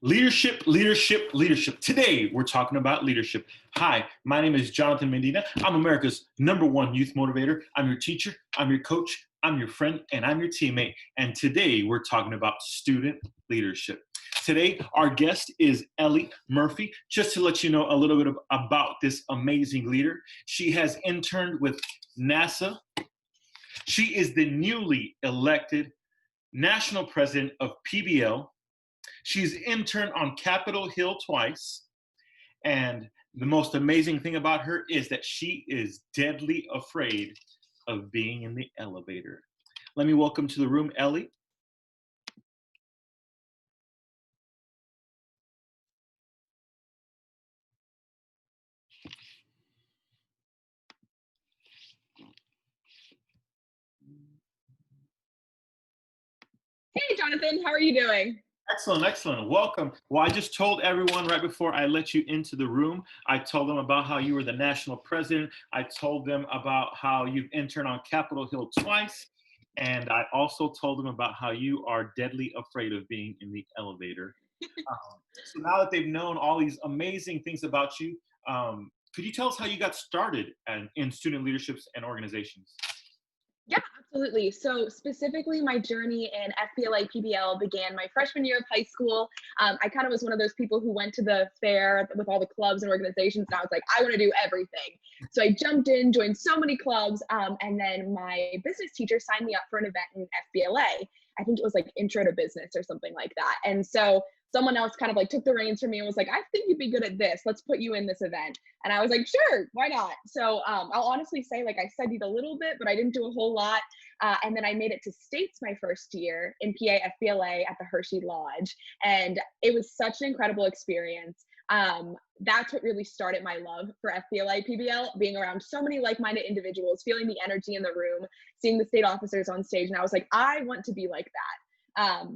Leadership, leadership, leadership. Today, we're talking about leadership. Hi, my name is Jonathan Medina. I'm America's #1 youth motivator. I'm your teacher, I'm your coach, I'm your friend, and I'm your teammate. And today, we're talking about student leadership. Today, our guest is Ellie Murphy. Just to let you know a little bit about this amazing leader, she has interned with NASA. She is the newly elected national president of PBL. She's interned on Capitol Hill twice. And the most amazing thing about her is that she is deadly afraid of being in the elevator. Let me welcome to the room, Ellie. Hey, Jonathan, how are you doing? Excellent, excellent. Welcome. Well, I just told everyone right before I let you into the room, I told them about how you were the national president. I told them about how you've interned on Capitol Hill twice. And I also told them about how you are deadly afraid of being in the elevator. So now that they've known all these amazing things about you, could you tell us how you got started in student leaderships and organizations? Yeah, absolutely. So specifically, my journey in FBLA PBL began my freshman year of high school. I kind of was one of those people who went to the fair with all the clubs and organizations, and I was like, I want to do everything. So I jumped in, joined so many clubs, and then my business teacher signed me up for an event in FBLA. I think it was like Intro to Business or something like that. And so someone else kind of like took the reins from me and was like, I think you'd be good at this. Let's put you in this event. And I was like, sure, why not? So I'll honestly say, like, I studied a little bit, but I didn't do a whole lot. And then I made it to States my first year in PA FBLA at the Hershey Lodge. And it was such an incredible experience. That's what really started my love for FBLA PBL, being around so many like-minded individuals, feeling the energy in the room, seeing the state officers on stage. And I was like, I want to be like that.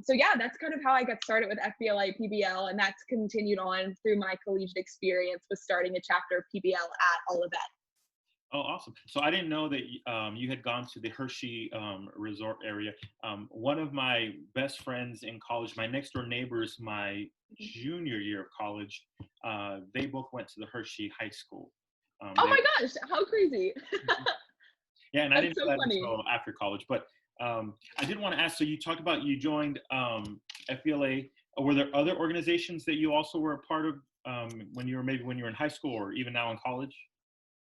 So yeah, that's kind of how I got started with FBLA PBL, and that's continued on through my collegiate experience with starting a chapter of PBL at all of that. Oh, awesome. So I didn't know that you had gone to the Hershey resort area. One of my best friends in college, my next door neighbors, my junior year of college, they both went to the Hershey High School. Oh my gosh, how crazy. Yeah, and I That's didn't know so that funny. until after college. But I did want to ask, so you talked about you joined FBLA. Were there other organizations that you also were a part of when you were in high school or even now in college?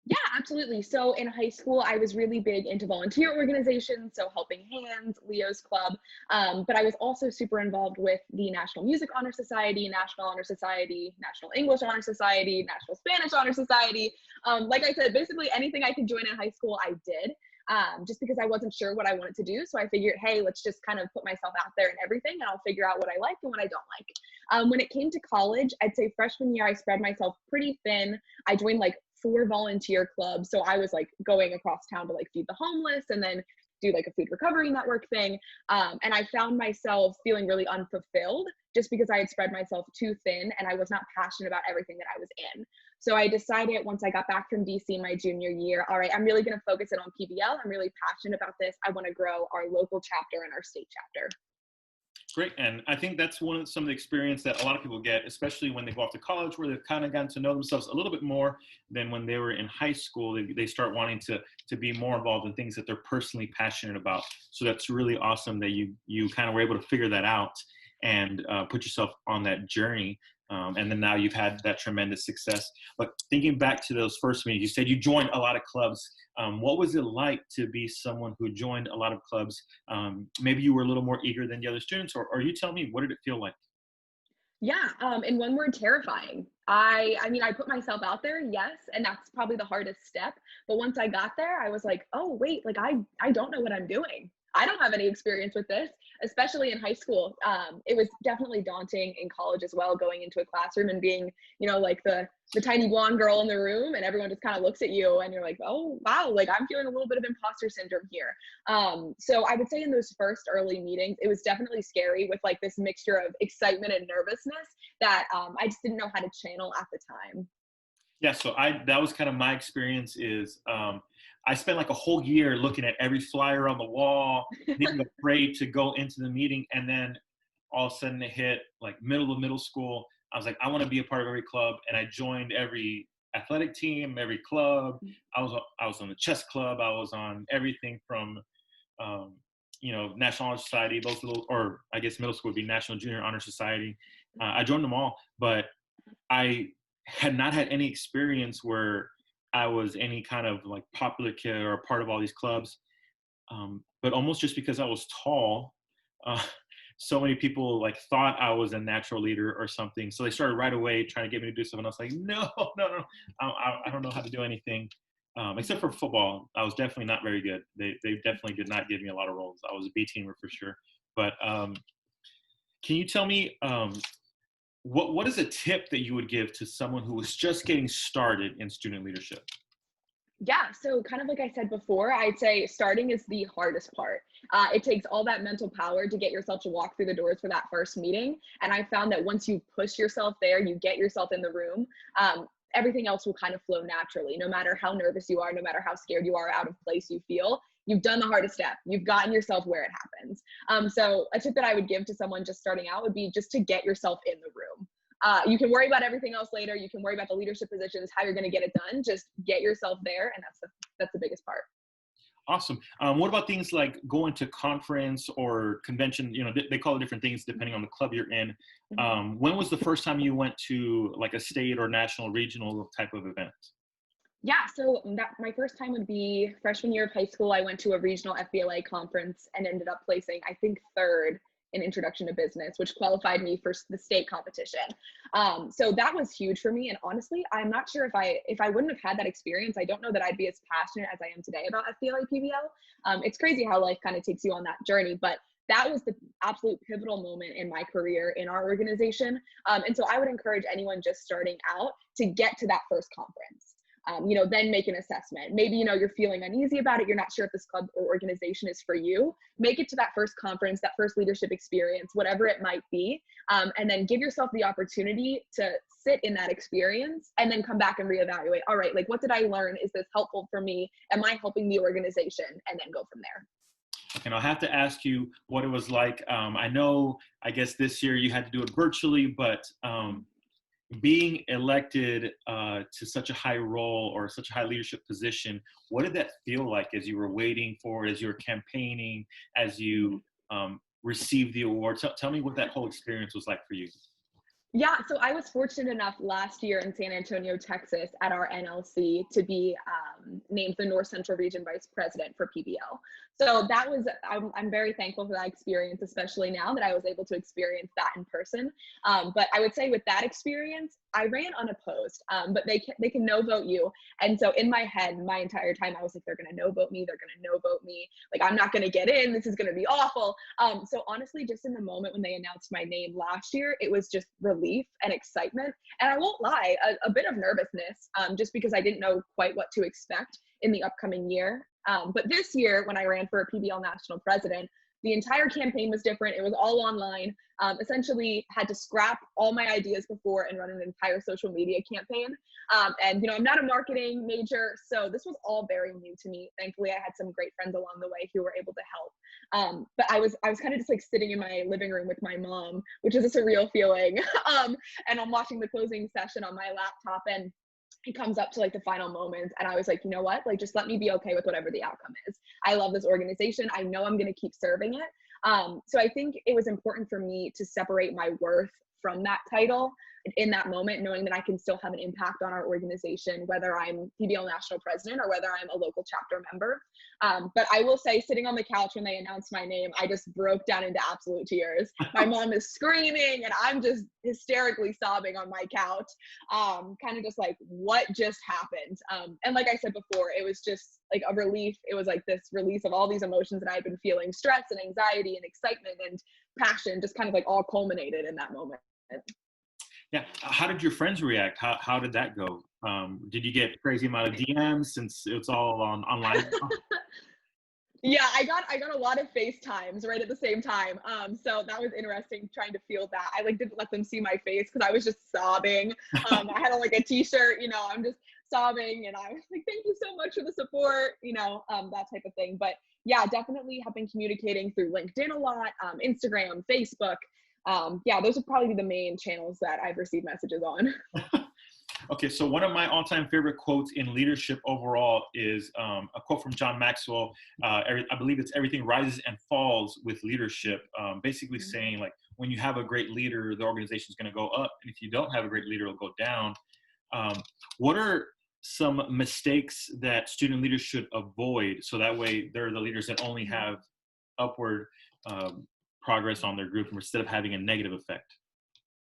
Yeah, absolutely. So in high school, I was really big into volunteer organizations, so Helping Hands, Leo's Club, but I was also super involved with the National Music Honor Society, National Honor Society, National English Honor Society, National Spanish Honor Society. Like I said, basically anything I could join in high school, I did, just because I wasn't sure what I wanted to do. So I figured, hey, let's just kind of put myself out there in everything, and I'll figure out what I like and what I don't like. When it came to college, I'd say freshman year, I spread myself pretty thin. I joined like 4 volunteer clubs. So I was like going across town to like feed the homeless and then do like a food recovery network thing. And I found myself feeling really unfulfilled just because I had spread myself too thin and I was not passionate about everything that I was in. So I decided once I got back from DC my junior year, all right, I'm really going to focus it on PBL. I'm really passionate about this. I want to grow our local chapter and our state chapter. Great, and I think that's some of the experience that a lot of people get, especially when they go off to college, where they've kind of gotten to know themselves a little bit more than when they were in high school. They start wanting to be more involved in things that they're personally passionate about. So that's really awesome that you kind of were able to figure that out and put yourself on that journey. And then now you've had that tremendous success. But thinking back to those first meetings, you said you joined a lot of clubs. What was it like to be someone who joined a lot of clubs? Maybe you were a little more eager than the other students, or you tell me, what did it feel like? Yeah, in one word, terrifying. I mean, I put myself out there, yes, and that's probably the hardest step. But once I got there, I was like, oh wait, like I don't know what I'm doing. I don't have any experience with this, especially in high school. It was definitely daunting in college as well, going into a classroom and being, like the tiny blonde girl in the room, and everyone just kind of looks at you, and you're like, oh wow, like I'm feeling a little bit of imposter syndrome here. So I would say in those first early meetings, it was definitely scary with like this mixture of excitement and nervousness that I just didn't know how to channel at the time. Yeah, so that was kind of my experience is I spent like a whole year looking at every flyer on the wall, being afraid to go into the meeting. And then all of a sudden it hit like middle of middle school. I was like, I want to be a part of every club. And I joined every athletic team, every club. I was on the chess club. I was on everything from, National Honor Society, those little, or I guess middle school would be National Junior Honor Society. I joined them all, but I had not had any experience where I was any kind of like popular kid or a part of all these clubs. But almost just because I was tall, uh, so many people like thought I was a natural leader or something. So they started right away trying to get me to do something. I was like, no, no, I don't know how to do anything. Except for football. I was definitely not very good. They definitely did not give me a lot of roles. I was a B teamer for sure. But can you tell me what is a tip that you would give to someone who was just getting started in student leadership? Yeah, so kind of like I said before, I'd say starting is the hardest part. It takes all that mental power to get yourself to walk through the doors for that first meeting. And I found that once you push yourself there, you get yourself in the room, everything else will kind of flow naturally. No matter how nervous you are, no matter how scared you are, out of place you feel, you've done the hardest step. You've gotten yourself where it happens. So a tip that I would give to someone just starting out would be just to get yourself in the room. You can worry about everything else later. You can worry about the leadership positions, how you're going to get it done. Just get yourself there, and that's the biggest part. Awesome. What about things like going to conference or convention? They call it different things depending on the club you're in. When was the first time you went to like a state or national, regional type of event? Yeah, so my first time would be freshman year of high school. I went to a regional FBLA conference and ended up placing, I think, third in Introduction to Business, which qualified me for the state competition. So that was huge for me. And honestly, I'm not sure if I wouldn't have had that experience, I don't know that I'd be as passionate as I am today about FBLA PBL. It's crazy how life kind of takes you on that journey, but that was the absolute pivotal moment in my career in our organization. And so I would encourage anyone just starting out to get to that first conference. Then make an assessment. Maybe, you're feeling uneasy about it. You're not sure if this club or organization is for you. Make it to that first conference, that first leadership experience, whatever it might be. And then give yourself the opportunity to sit in that experience and then come back and reevaluate. All right, like, what did I learn? Is this helpful for me? Am I helping the organization? And then go from there. And I'll have to ask you what it was like. I guess this year you had to do it virtually, but being elected to such a high role or such a high leadership position, what did that feel like as you were waiting for it, as you were campaigning, as you received the award? Tell me what that whole experience was like for you. Yeah, so I was fortunate enough last year in San Antonio, Texas, at our NLC to be named the North Central Region Vice President for PBL. So that was, I'm very thankful for that experience, especially now that I was able to experience that in person. But I would say with that experience, I ran unopposed, but they can no vote you. And so in my head, my entire time, I was like, they're going to no vote me. They're going to no vote me. Like, I'm not going to get in. This is going to be awful. So honestly, just in the moment when they announced my name last year, it was just relief and excitement. And I won't lie, a bit of nervousness, just because I didn't know quite what to expect in the upcoming year. But this year, when I ran for a PBL national president, the entire campaign was different. It was all online. Essentially had to scrap all my ideas before and run an entire social media campaign. And I'm not a marketing major, so this was all very new to me. Thankfully, I had some great friends along the way who were able to help. But I was kind of just like sitting in my living room with my mom, which is a surreal feeling. And I'm watching the closing session on my laptop, and it comes up to like the final moments, and I was like, you know what, like, just let me be okay with whatever the outcome is. I love this organization. I know I'm going to keep serving it. So I think it was important for me to separate my worth from that title in that moment, knowing that I can still have an impact on our organization, whether I'm PBL national president or whether I'm a local chapter member. But I will say, sitting on the couch when they announced my name, I just broke down into absolute tears. My mom is screaming and I'm just hysterically sobbing on my couch, kind of just like, what just happened? And like I said before, it was just like a relief. It was like this release of all these emotions that I've been feeling: stress and anxiety and excitement and passion, just kind of like all culminated in that moment. Yeah. How did your friends react? How did that go? Did you get crazy amount of DMs since it's all online? Yeah, I got a lot of FaceTimes right at the same time. So that was interesting, trying to feel that. I like didn't let them see my face because I was just sobbing. I had like a t-shirt, I'm just sobbing, and I was like, thank you so much for the support, that type of thing. But yeah, definitely have been communicating through LinkedIn a lot, Instagram, Facebook. Yeah, those would probably be the main channels that I've received messages on. Okay, so one of my all-time favorite quotes in leadership overall is a quote from John Maxwell. I believe it's everything rises and falls with leadership. Basically saying like when you have a great leader, the organization is going to go up, and if you don't have a great leader, it'll go down. What are some mistakes that student leaders should avoid so that way they're the leaders that only have upward progress on their group instead of having a negative effect?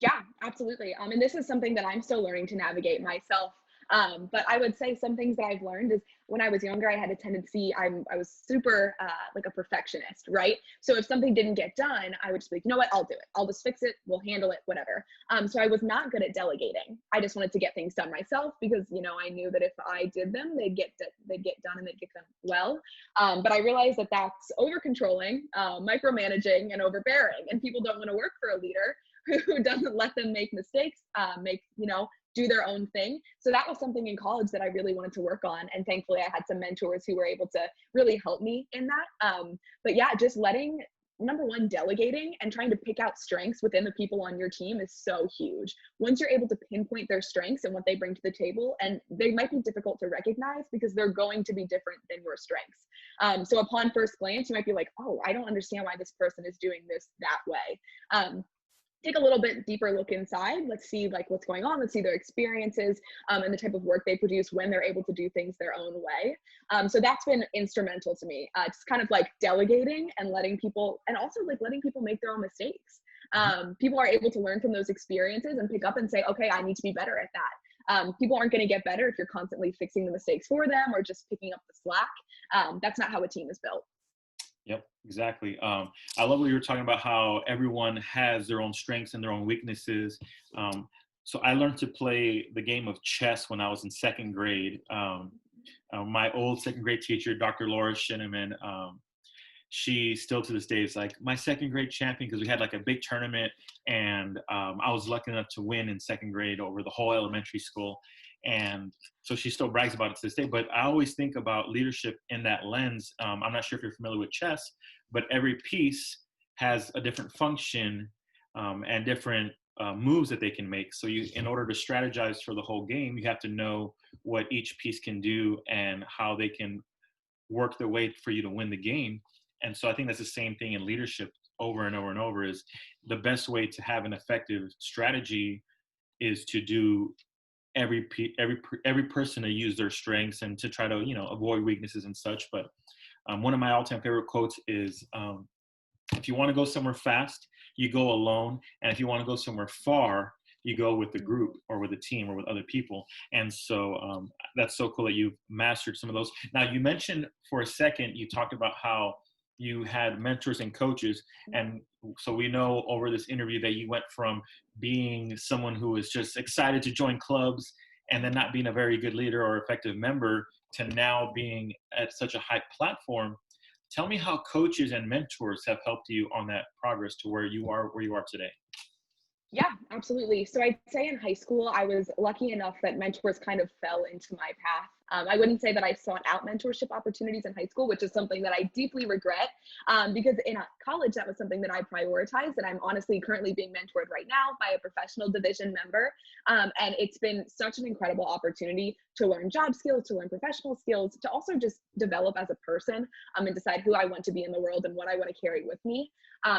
Yeah, absolutely. And this is something that I'm still learning to navigate myself. But I would say some things that I've learned is when I was younger, I had a tendency, I was super like a perfectionist, right? So if something didn't get done, I would just be like, you know what, I'll do it. I'll just fix it. We'll handle it, whatever. So I was not good at delegating. I just wanted to get things done myself because, you know, I knew that if I did them, they'd get done and they'd get done well. But I realized that that's over controlling, micromanaging, and overbearing. And people don't want to work for a leader who doesn't let them make mistakes, do their own thing. So that was something in college that I really wanted to work on. And thankfully I had some mentors who were able to really help me in that. But yeah, just number one, delegating and trying to pick out strengths within the people on your team is so huge. Once you're able to pinpoint their strengths and what they bring to the table, and they might be difficult to recognize because they're going to be different than your strengths. So upon first glance, you might be like, oh, I don't understand why this person is doing this that way. Take a little bit deeper look inside. Let's see like what's going on. Let's see their experiences and the type of work they produce when they're able to do things their own way. So that's been instrumental to me. It's kind of like delegating and letting people make their own mistakes. People are able to learn from those experiences and pick up and say, okay, I need to be better at that. People aren't going to get better if you're constantly fixing the mistakes for them or just picking up the slack. That's not how a team is built. Yep, exactly. I love what you were talking about how everyone has their own strengths and their own weaknesses. So I learned to play the game of chess when I was in second grade. My old second grade teacher, Dr. Laura Shinneman, she still to this day is like my second grade champion because we had like a big tournament and I was lucky enough to win in second grade over the whole elementary school. And so she still brags about it to this day, but I always think about leadership in that lens. I'm not sure if you're familiar with chess, but every piece has a different function and different moves that they can make. So in order to strategize for the whole game, you have to know what each piece can do and how they can work their way for you to win the game. And so I think that's the same thing in leadership over and over and over is the best way to have an effective strategy is to do every person to use their strengths and to try to, avoid weaknesses and such. But one of my all-time favorite quotes is, if you want to go somewhere fast, you go alone. And if you want to go somewhere far, you go with the group or with a team or with other people. And so that's so cool that you've mastered some of those. Now, you mentioned for a second, you talked about how you had mentors and coaches. And so we know over this interview that you went from being someone who was just excited to join clubs and then not being a very good leader or effective member to now being at such a high platform. Tell me how coaches and mentors have helped you on that progress to where you are today. Yeah, absolutely. So I'd say in high school, I was lucky enough that mentors kind of fell into my path. I wouldn't say that I sought out mentorship opportunities in high school, which is something that I deeply regret because in college, that was something that I prioritized. And I'm honestly currently being mentored right now by a professional division member. And it's been such an incredible opportunity to learn job skills, to learn professional skills, to also just develop as a person and decide who I want to be in the world and what I want to carry with me.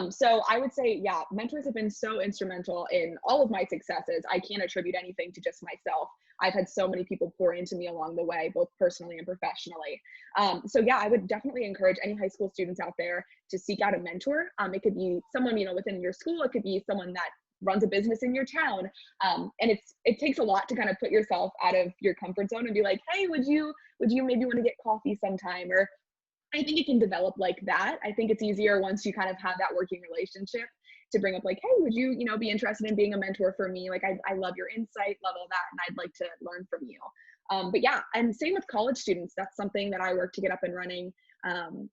So I would say, yeah, mentors have been so instrumental in all of my successes. I can't attribute anything to just myself. I've had so many people pour into me along the way, both personally and professionally. So yeah, I would definitely encourage any high school students out there to seek out a mentor. It could be someone, within your school. It could be someone that runs a business in your town. And it takes a lot to kind of put yourself out of your comfort zone and be like, hey, would you maybe want to get coffee sometime? Or I think it can develop like that. I think it's easier once you kind of have that working relationship to bring up like, hey, would you, be interested in being a mentor for me? Like, I love your insight, love all that, and I'd like to learn from you. But yeah, and same with college students. That's something that I work to get up and running.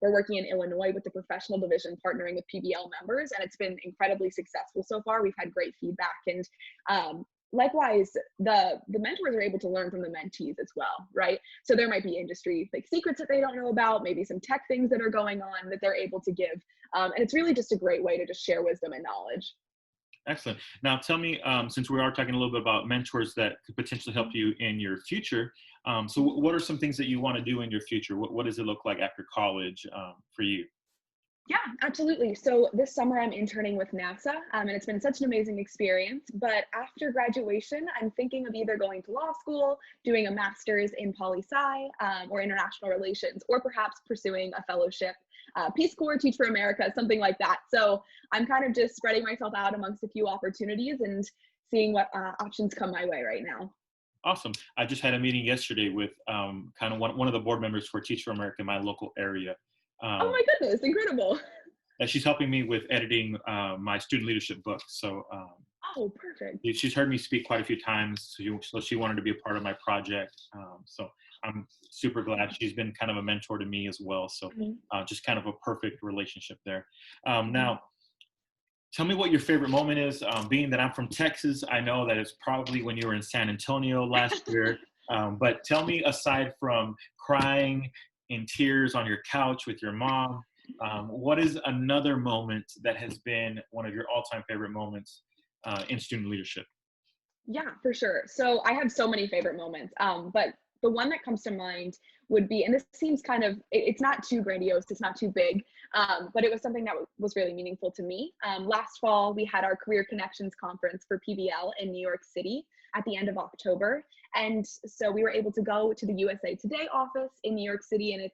We're working in Illinois with the professional division, partnering with PBL members, and it's been incredibly successful so far. We've had great feedback, and likewise, the mentors are able to learn from the mentees as well, right? So there might be industry like secrets that they don't know about, maybe some tech things that are going on that they're able to give. And it's really just a great way to just share wisdom and knowledge. Excellent. Now, tell me, since we are talking a little bit about mentors that could potentially help you in your future, so what are some things that you want to do in your future? What does it look like after college for you? Yeah, absolutely. So this summer I'm interning with NASA, and it's been such an amazing experience. But after graduation, I'm thinking of either going to law school, doing a master's in poli-sci or international relations, or perhaps pursuing a fellowship, Peace Corps, Teach for America, something like that. So I'm kind of just spreading myself out amongst a few opportunities and seeing what options come my way right now. Awesome. I just had a meeting yesterday with kind of one of the board members for Teach for America in my local area. Oh Um, my goodness, incredible. and she's helping me with editing my student leadership book. So Oh, perfect. she's heard me speak quite a few times, so she wanted to be a part of my project. So I'm super glad. She's been kind of a mentor to me as well. So Mhm, just kind of a perfect relationship there. mhm. Now, tell me what your favorite moment is. Being that I'm from Texas, I know that it's probably when you were in San Antonio last year. But tell me, aside from crying in tears on your couch with your mom, what is another moment that has been one of your all-time favorite moments in student leadership? Yeah, for sure. So I have so many favorite moments, but the one that comes to mind would be, and this seems kind of, it's not too grandiose, it's not too big, but it was something that was really meaningful to me. Last fall, we had our Career Connections Conference for PBL in New York City at the end of October. And so we were able to go to the USA Today office in New York City, and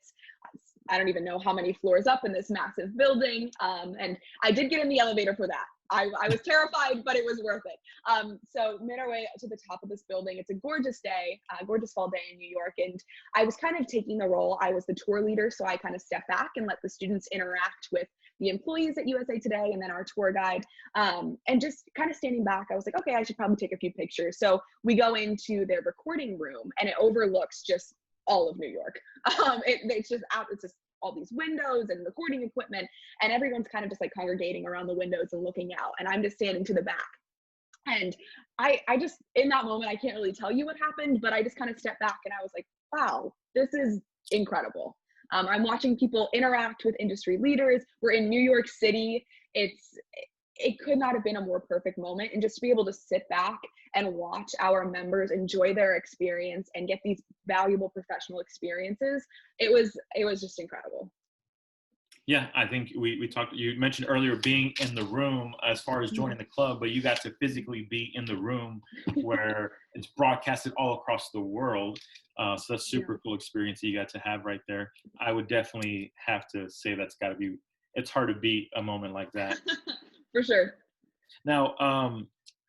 I don't even know how many floors up in this massive building. And I did get in the elevator for that. I was terrified, but it was worth it. So made our way to the top of this building. It's a gorgeous day, gorgeous fall day in New York. And I was kind of taking the role. I was the tour leader. So I kind of stepped back and let the students interact with the employees at USA Today and then our tour guide. And just kind of standing back, I was like, okay, I should probably take a few pictures. So we go into their recording room and it overlooks just all of New York. It's just out, it's just all these windows and recording equipment, and everyone's kind of just like congregating around the windows and looking out, and I'm just standing to the back. And I just, in that moment, I can't really tell you what happened, but I just kind of stepped back and I was like, wow, this is incredible. I'm watching people interact with industry leaders. We're in New York City. It could not have been a more perfect moment. And just to be able to sit back and watch our members enjoy their experience and get these valuable professional experiences, it was just incredible. Yeah, I think we talked. You mentioned earlier being in the room as far as Mhm. joining the club, but you got to physically be in the room where it's broadcasted all across the world. So that's Yeah. super cool experience that you got to have right there. I would definitely have to say that's got to be. It's hard to beat a moment like that. For sure. Now,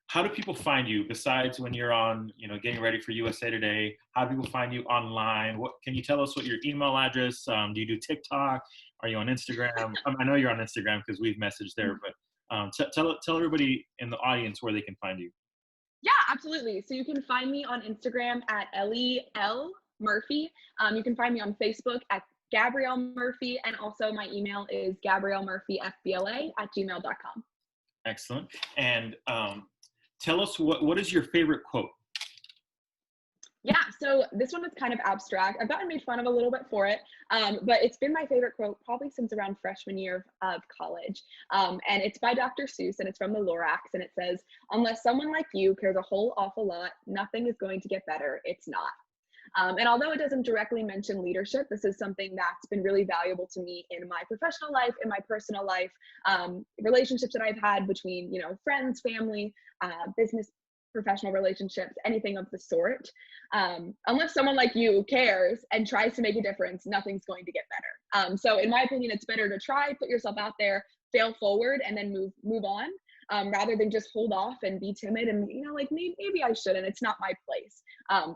how do people find you besides when you're on, getting ready for USA Today? How do people find you online? What can you tell us? What your email address? Do you do TikTok? Are you on Instagram? I know you're on Instagram because we've messaged there, but tell everybody in the audience where they can find you. Yeah, absolutely. So you can find me on Instagram at Ellie L Murphy. You can find me on Facebook at Gabrielle Murphy, and also my email is gabriellemurphyfbla@gmail.com. Excellent. And tell us what is your favorite quote? Yeah, so this one is kind of abstract. I've gotten made fun of a little bit for it, but it's been my favorite quote probably since around freshman year of college. And it's by Dr. Seuss, and it's from the Lorax, and it says, "Unless someone like you cares a whole awful lot, nothing is going to get better. It's not." And although it doesn't directly mention leadership, this is something that's been really valuable to me in my professional life, in my personal life, relationships that I've had between, friends, family, business, professional relationships, anything of the sort. Unless someone like you cares and tries to make a difference, nothing's going to get better. So in my opinion, it's better to try, put yourself out there, fail forward, and then move on, rather than just hold off and be timid and like maybe I shouldn't. It's not my place.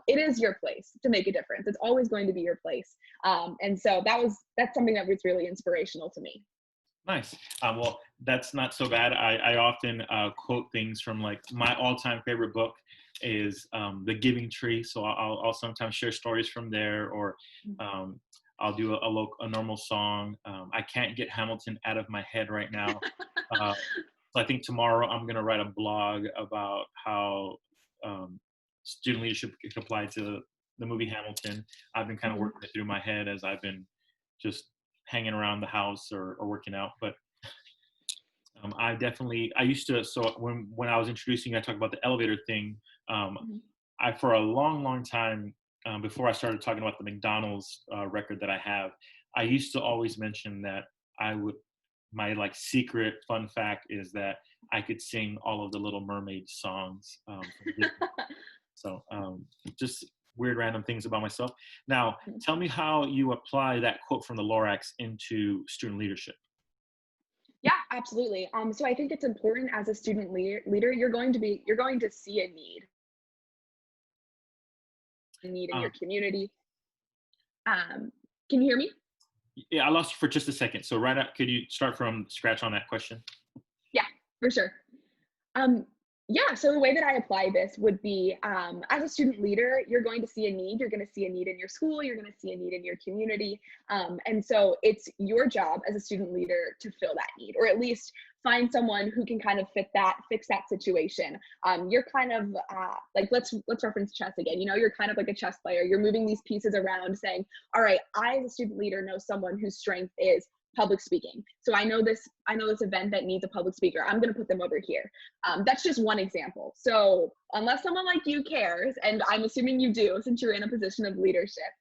It is your place to make a difference. It's always going to be your place. And so that's something that was really inspirational to me. Nice. Well, that's not so bad. I often quote things from like my all-time favorite book is The Giving Tree. So I'll sometimes share stories from there, or um, I'll do a normal song. I can't get Hamilton out of my head right now. So I think tomorrow I'm going to write a blog about how student leadership can apply to the movie Hamilton. I've been kind of Mhm. working it through my head as I've been just hanging around the house or working out. But I used to, so when I was introducing you, I talked about the elevator thing. Mhm. For a long, long time, before I started talking about the McDonald's record that I have, I used to always mention that I would, my like secret fun fact is that I could sing all of the Little Mermaid songs. From Disney. So just weird random things about myself. Now, tell me how you apply that quote from the Lorax into student leadership. Yeah, absolutely. So I think it's important as a student leader, you're going to see a need in your Um, community. Can you hear me? yeah, I lost you for just a second. So right up, could you start from scratch on that question? Yeah, for sure. Um, yeah, so the way that I apply this would be as a student leader, you're going to see a need. You're going to see a need in your school. You're going to see a need in your community. And so it's your job as a student leader to fill that need, or at least find someone who can kind of fix that situation. You're kind of like, let's reference chess again. You know, you're kind of like a chess player. You're moving these pieces around saying, all right, I as a student leader know someone whose strength is public speaking. So I know this event that needs a public speaker. I'm going to put them over here. That's just one example. So unless someone like you cares, and I'm assuming you do, since you're in a position of leadership,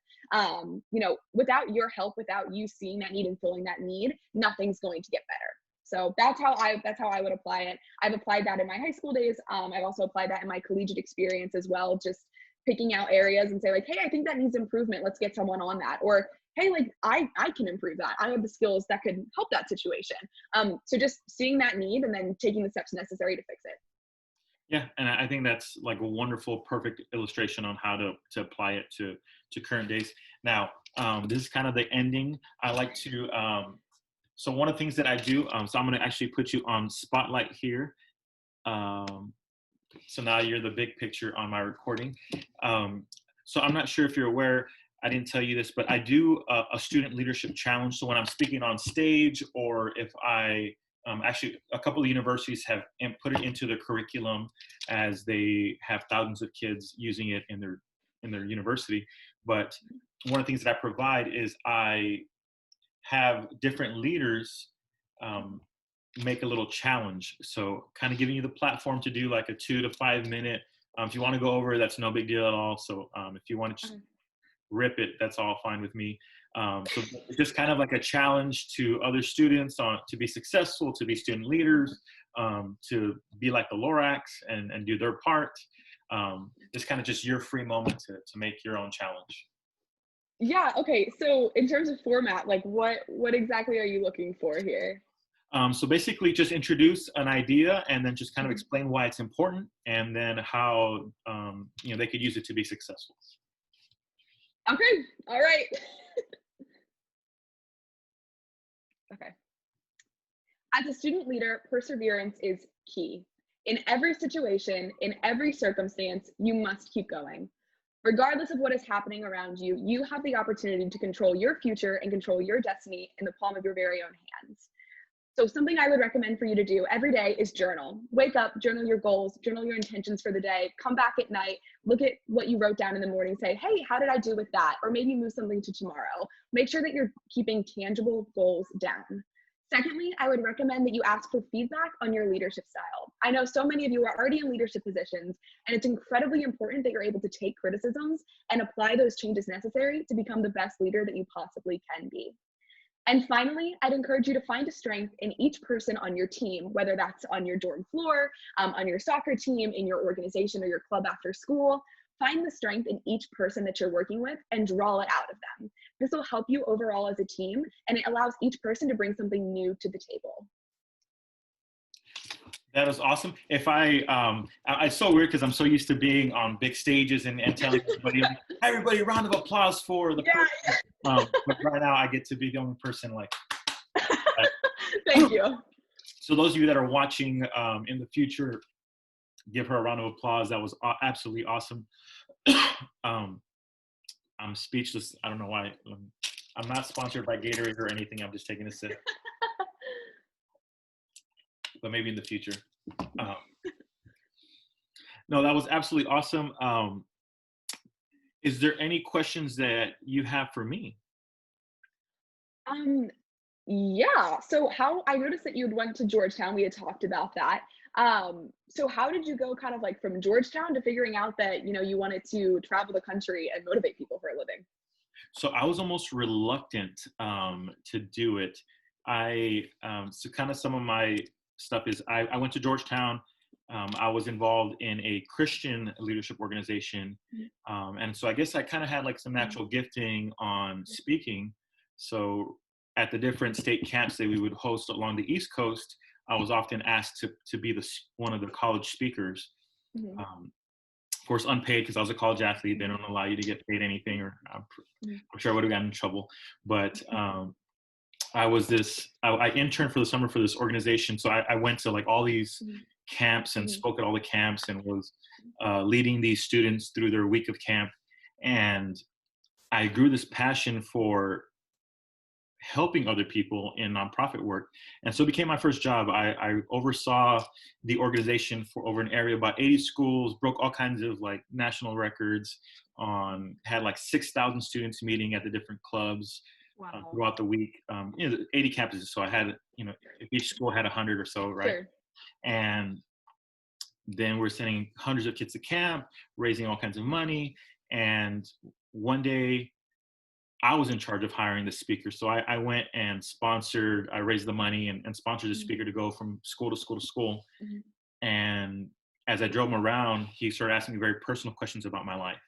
without your help, without you seeing that need and filling that need, nothing's going to get better. So that's how I would apply it. I've applied that in my high school days. I've also applied that in my collegiate experience as well. Just picking out areas and say like, hey, I think that needs improvement. Let's get someone on that. Or hey, like I can improve that. I have the skills that could help that situation. So just seeing that need and then taking the steps necessary to fix it. Yeah, and I think that's like a wonderful, perfect illustration on how to apply it to current days. Now, this is kind of the ending. I like to. So one of the things that I do. So I'm going to actually put you on spotlight here. Um, so now you're the big picture on my recording. So I'm not sure if you're aware. I didn't tell you this, but I do a student leadership challenge. So when I'm speaking on stage, or if I actually, a couple of universities have put it into their curriculum as they have thousands of kids using it in their university. But one of the things that I provide is I have different leaders make a little challenge. So kind of giving you the platform to do like a 2 to 5 minute. If you want to go over, that's no big deal at all. So if you want to just rip it, that's all fine with me. So it's just kind of like a challenge to other students to be successful, to be student leaders, to be like the Lorax and do their part. It's kind of just your free moment to make your own challenge. Yeah. Okay. So in terms of format, like what exactly are you looking for here? So basically just introduce an idea and then just kind of Mhm. explain why it's important and then how they could use it to be successful. Okay. All right. Okay. As a student leader, perseverance is key. In every situation, in every circumstance, you must keep going. Regardless of what is happening around you, you have the opportunity to control your future and control your destiny in the palm of your very own hands. So something I would recommend for you to do every day is journal. Wake up, journal your goals, journal your intentions for the day, come back at night, look at what you wrote down in the morning, say, hey, how did I do with that? Or maybe move something to tomorrow. Make sure that you're keeping tangible goals down. Secondly, I would recommend that you ask for feedback on your leadership style. I know so many of you are already in leadership positions, and it's incredibly important that you're able to take criticisms and apply those changes necessary to become the best leader that you possibly can be. And finally, I'd encourage you to find a strength in each person on your team, whether that's on your dorm floor, on your soccer team, in your organization or your club after school. Find the strength in each person that you're working with and draw it out of them. This will help you overall as a team, and it allows each person to bring something new to the table. That was awesome. It's so weird because I'm so used to being on big stages and telling everybody, like, everybody, round of applause for the Yeah. person. But right now, I get to be the only person like that. Thank you. So those of you that are watching in the future, give her a round of applause. That was absolutely awesome. um, I'm speechless. I don't know why. I'm not sponsored by Gatorade or anything. I'm just taking a sip. But maybe in the future. Um, no, that was absolutely awesome. Is there any questions that you have for me? Yeah. So how I noticed that you'd went to Georgetown. We had talked about that. So how did you go kind of like from Georgetown to figuring out that, you wanted to travel the country and motivate people for a living? So I was almost reluctant to do it. So kind of some of my stuff is I went to Georgetown. I was involved in a Christian leadership organization, Mhm, and so I guess I kind of had like some mhm, natural gifting on speaking. So at the different state camps that we would host along the East Coast, I was often asked to be one of the college speakers. mhm, Um, of course, unpaid because I was a college athlete. They mhm, don't allow you to get paid anything, or mhm, I'm sure I would have gotten in trouble. But I interned for the summer for this organization. So I went to like all these mhm, camps and mhm, spoke at all the camps and was leading these students through their week of camp. And I grew this passion for helping other people in nonprofit work. And so it became my first job. I oversaw the organization for over an area, about 80 schools, broke all kinds of like national records had like 6,000 students meeting at the different clubs Wow. throughout the week. 80 campuses. So I had, if each school had 100 or so, right? Sure. And then we're sending hundreds of kids to camp, raising all kinds of money. And one day I was in charge of hiring the speaker. So I went and I raised the money and sponsored the Mhm, speaker to go from school to school to school. mhm, And as I drove him around, he started asking me very personal questions about my life.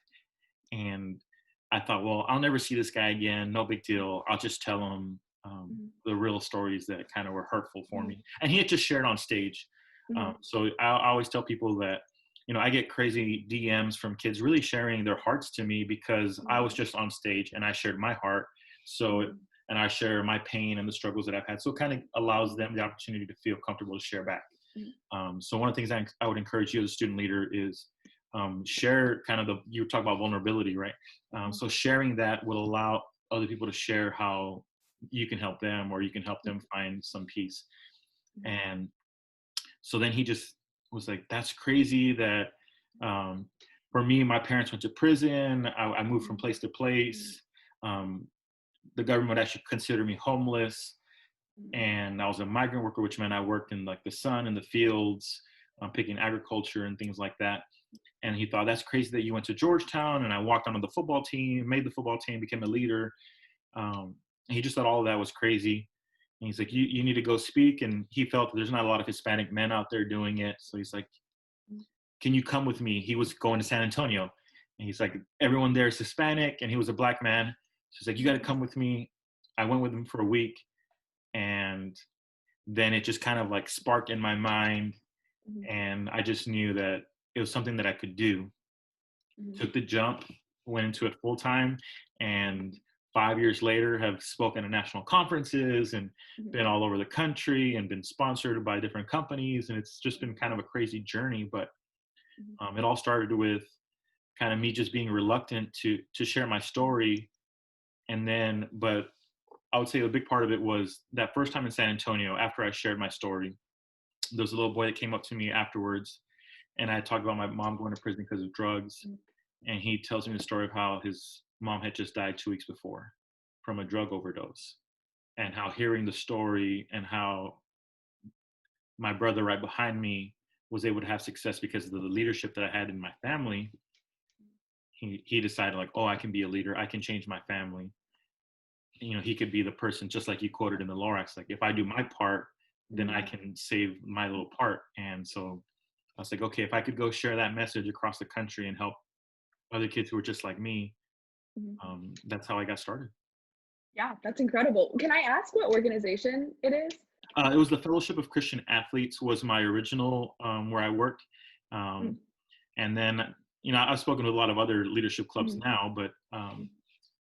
And I thought, well, I'll never see this guy again. No big deal. I'll just tell him mhm, the real stories that kind of were hurtful for mhm, me. And he had just shared on stage. mhm, So I always tell people that, I get crazy DMs from kids really sharing their hearts to me because I was mhm, just on stage and I shared my heart. So, mhm, and I share my pain and the struggles that I've had. So it kind of allows mhm, them the opportunity to feel comfortable to share back. mhm, So one of the things I would encourage you as a student leader is share kind of you talk about vulnerability, right? mhm, So sharing that will allow other people to share how you can help them or you can help them mhm, find some peace. mhm, And so then he just was like, that's crazy that um, for me, my parents went to prison. I moved from mhm, place to mhm, place. Um, the government would actually consider me homeless. mhm, And I was a migrant worker, which meant I worked in like the sun and the fields, picking agriculture and things like that. And he thought, that's crazy that you went to Georgetown. And I walked onto the football team, made the football team, became a leader. And he just thought all of that was crazy. And he's like, you need to go speak. And he felt that there's not a lot of Hispanic men out there doing it. So he's like, mhm, can you come with me? He was going to San Antonio. And he's like, everyone there is Hispanic. And he was a black man. So he's like, you got to come with me. I went with him for a week. And then it just kind of like sparked in my mind. mhm, And I just knew that it was something that I could do. mhm, Took the jump, went into it full time, and 5 years later have spoken at national conferences and mhm, been all over the country and been sponsored by different companies. And it's just been kind of a crazy journey. But mhm, it all started with kind of me just being reluctant to share my story. And then, but I would say a big part of it was that first time in San Antonio after I shared my story. There was a little boy that came up to me afterwards, and I talked about my mom going to prison because of drugs. mhm, And he tells me the story of how his mom had just died 2 weeks before from a drug overdose, and how hearing the story and how my brother right behind me was able to have success because of the leadership that I had in my family. He decided like, oh, I can be a leader. I can change my family. He could be the person, just like you quoted in the Lorax, like if I do my part, then I mhm, can save my little part. And so I was like, okay, if I could go share that message across the country and help other kids who are just like me, mhm. that's how I got started. Yeah, that's incredible. Can I ask what organization it is? It was the Fellowship of Christian Athletes was my original where I worked, Mm, um, and then I've spoken to a lot of other leadership clubs mhm, now, but mhm,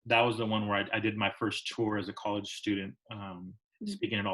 that was the one where I did my first tour as a college student, mhm. speaking at all